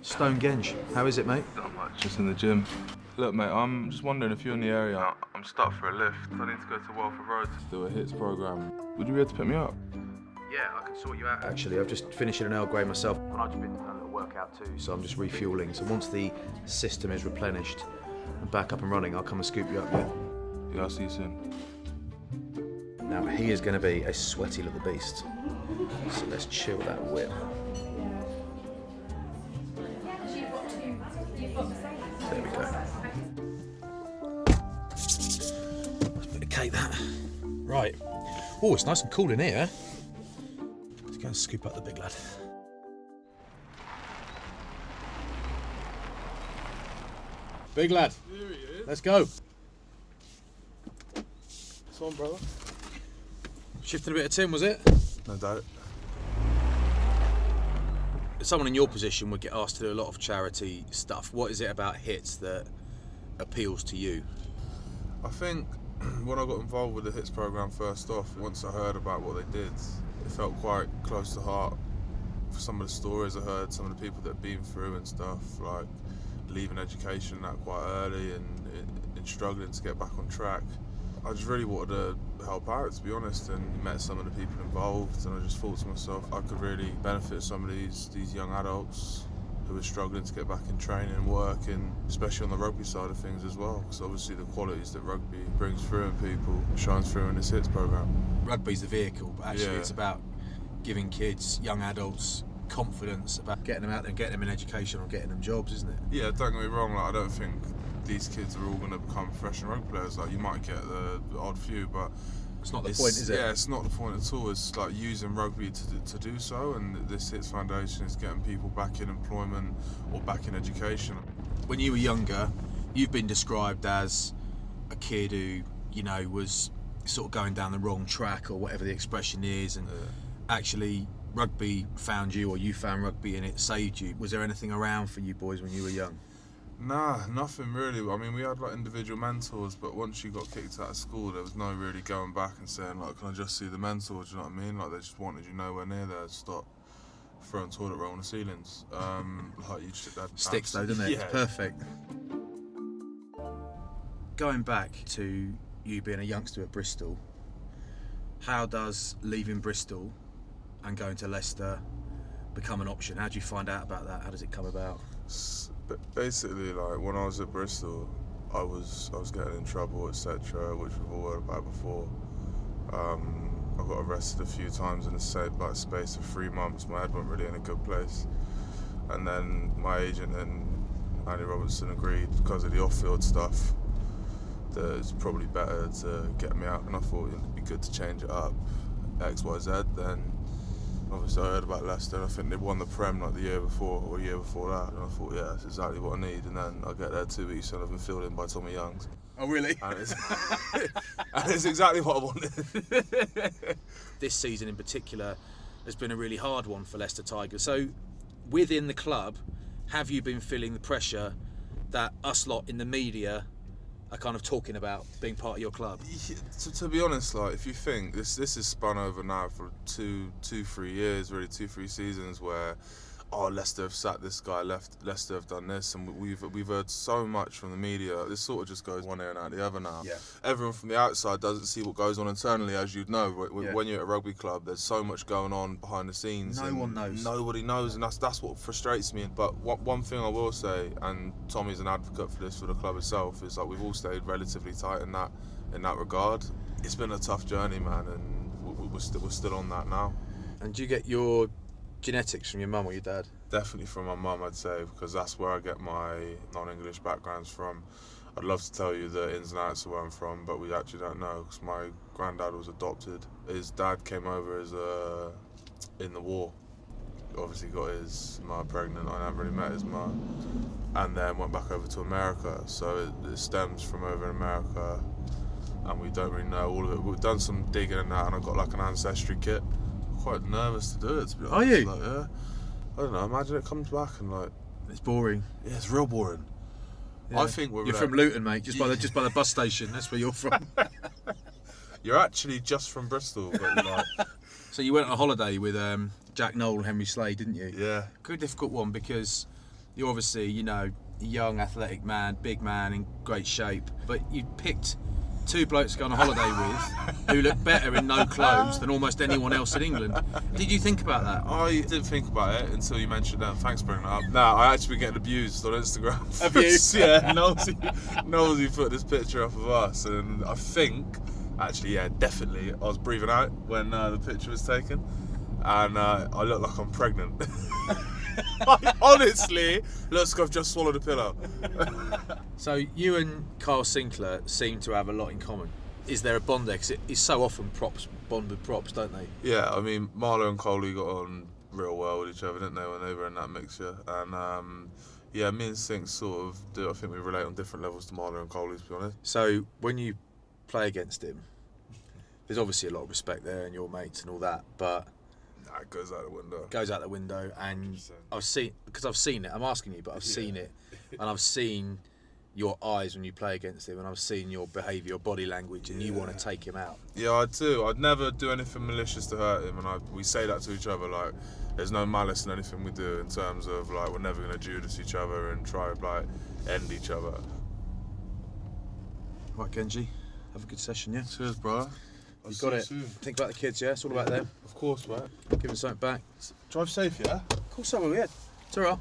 Stone Genge, how is it, mate? Not much, just in the gym. Look, mate, I'm just wondering if you're in the area. I'm stuck for a lift. I need to go to Rover Road to do a HITZ program. Would you be able to pick me up? Yeah, I can sort you out. Actually, I've just finished an L grade myself. And I've just been doing a little workout too, so I'm just refueling. So once the system is replenished and back up and running, I'll come and scoop you up, yeah? Yeah, I'll see you soon. Now, he is going to be a sweaty little beast. So let's chill that whip. There we go. That's a bit of cake, that. Right. Oh, it's nice and cool in here. Let's go and scoop up the big lad. Big lad. Here he is. Let's go. It's on, brother. Shifting a bit of tin, was it? No doubt. Someone in your position would get asked to do a lot of charity stuff. What is it about HITZ that appeals to you? I think when I got involved with the HITZ program first off, once I heard about what they did, it felt quite close to heart. For some of the stories I heard, some of the people that have been through and stuff, like leaving education that quite early and struggling to get back on track. I just really wanted to help out, to be honest, and met some of the people involved, and I just thought to myself I could really benefit some of these young adults who are struggling to get back in training and work, and especially on the rugby side of things as well, because obviously the qualities that rugby brings through in people shines through in this HITZ program. Rugby's the vehicle, but actually it's about giving kids, young adults, confidence about getting them out there and getting them in education or getting them jobs, isn't it? Yeah, don't get me wrong, like, I don't think these kids are all going to become professional rugby players. Like, you might get the odd few, but it's not the point, is it? Yeah, it's not the point at all. It's like using rugby to do so, and this HITZ Foundation is getting people back in employment or back in education. When you were younger, you've been described as a kid who, you know, was sort of going down the wrong track or whatever the expression is, and actually rugby found you, or you found rugby and it saved you. Was there anything around for you boys when you were young? Nah, nothing really. I mean, we had like individual mentors, but once you got kicked out of school, there was no really going back and saying, like, can I just see the mentor? Do you know what I mean? Like, they just wanted you nowhere near there. Stop throwing toilet roll on the ceilings. Like, you just had sticks though, didn't it? Yeah. It's perfect. Going back to you being a youngster at Bristol, how does leaving Bristol and going to Leicester become an option? How do you find out about that? How does it come about? Basically, like, when I was at Bristol, I was getting in trouble, etc., which we've all heard about before. I got arrested a few times in the same space of 3 months. My head wasn't really in a good place, and then my agent and Andy Robertson agreed, because of the off-field stuff, that it's probably better to get me out, and I thought it'd be good to change it up, X, Y, Z. Then obviously I heard about Leicester, and I think they won the Prem like the year before or a year before that, and I thought, yeah, that's exactly what I need. And then I get there 2 weeks and I've been filled in by Tommy Youngs. Oh, really? And it's exactly what I wanted. This season in particular has been a really hard one for Leicester Tigers. So within the club, have you been feeling the pressure that us lot in the media are kind of talking about being part of your club? To be honest, like, if you think this is spun over now for 3 years, really 2-3 seasons, where Leicester have sacked this guy, Leicester have done this, and we've heard so much from the media. This sort of just goes one ear and out the other now. Yeah. Everyone from the outside doesn't see what goes on internally, as you'd know. When you're at a rugby club, there's so much going on behind the scenes. No one knows. Nobody knows, and that's what frustrates me. But one thing I will say, and Tommy's an advocate for this for the club itself, is like, we've all stayed relatively tight in that regard. It's been a tough journey, man, and we're still on that now. And do you get your genetics from your mum or your dad? Definitely from my mum, I'd say, because that's where I get my non-English backgrounds from. I'd love to tell you the ins and outs of where I'm from, but we actually don't know, because my granddad was adopted. His dad came over in the war. Obviously got his mum pregnant. I never really met his mum, and then went back over to America. So it stems from over in America, and we don't really know all of it. We've done some digging in that, and I've got like an ancestry kit. Quite nervous to do it, to be honest. Are you? Like, yeah. I don't know, imagine it comes back and like... It's boring. Yeah, it's real boring. Yeah. I think we're... You're from Luton, mate, just by the bus station. That's where you're from. You're actually just from Bristol, but like... So you went on a holiday with Jack Noel and Henry Slade, didn't you? Yeah. Very difficult one, because You're obviously, you know, a young, athletic man, big man, in great shape. But you picked two blokes to go on a holiday with who look better in no clothes than almost anyone else in England. Did you think about that? I didn't think about it until you mentioned that. Thanks for bringing that up. Nah, I actually been getting abused on Instagram. Have you? Yeah, Nosy put this picture up of us, and I think, actually, yeah, definitely, I was breathing out when the picture was taken, and I look like I'm pregnant. Honestly, looks like I've just swallowed a pillow. So you and Carl Sinclair seem to have a lot in common. Is there a bond there? Because it's so often props bond with props, don't they? Yeah, I mean, Marlo and Coley got on real well with each other, didn't they, when they were in that mixture? And yeah, me and Sink sort of do. I think we relate on different levels to Marlo and Coley, to be honest. So when you play against him, there's obviously a lot of respect there and your mates and all that, but Nah, it goes out the window. goes out the window. And 100%. I've seen it. I'm asking you, but I've seen it, and I've seen your eyes when you play against him, and I've seen your behaviour, your body language, and you want to take him out. Yeah, I do. I'd never do anything malicious to hurt him, and we say that to each other. Like, there's no malice in anything we do in terms of like we're never gonna Judas each other and try to like end each other. Right, Genji, have a good session, yeah? Cheers, bro. You got it. Think about the kids, yeah? It's all about them. Of course, mate. Give them something back. Drive safe, yeah. Of course I will, yeah. It's all right.